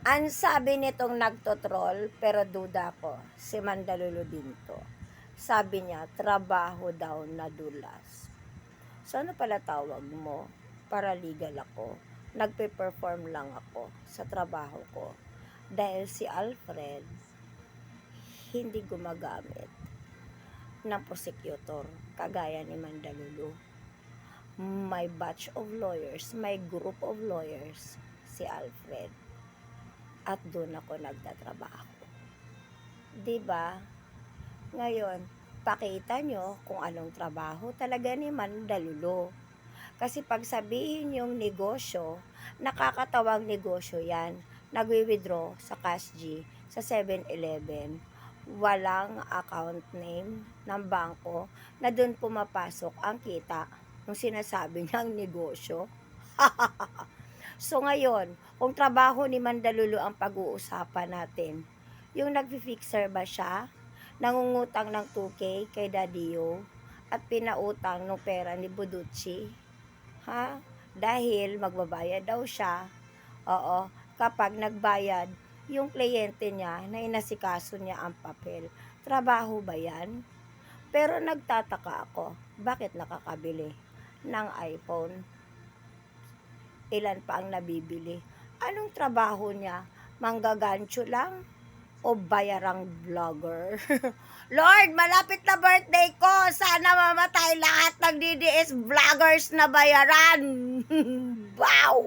Ang sabi nitong nagtotroll, pero duda ko, si Mandalulu din to. Sabi niya, trabaho daw na dulas. So ano pala tawag mo? Para legal ako. Nagpe-perform lang ako sa trabaho ko. Dahil si Alfred, hindi gumagamit ng prosecutor kagaya ni Mandalulu. May batch of lawyers, may group of lawyers si Alfred. At doon ako nagtatrabaho. 'Di ba? Ngayon, pakita nyo kung anong trabaho talaga ni Mandalulu. Kasi pag sabihin yung negosyo, nakakatawang negosyo yan. Nagwi-withdraw sa Cash G, sa 7-Eleven. Walang account name ng bangko na doon pumapasok ang kita ng sinasabi niyang negosyo. So ngayon, kung trabaho ni Mandalulu ang pag-uusapan natin, yung nag-fixer ba siya? Nangungutang ng 2K kay Daddio at pinautang ng pera ni Buducci? Ha? Dahil magbabayad daw siya. Oo, kapag nagbayad, yung kliyente niya na inasikaso niya ang papel. Trabaho ba yan? Pero nagtataka ako, bakit nakakabili ng iPhone? Ilan pa ang nabibili? Anong trabaho niya? Manggagancho lang? O bayarang vlogger? Lord, malapit na birthday ko. Sana mamatay lahat ng DDS vloggers na bayaran. Wow!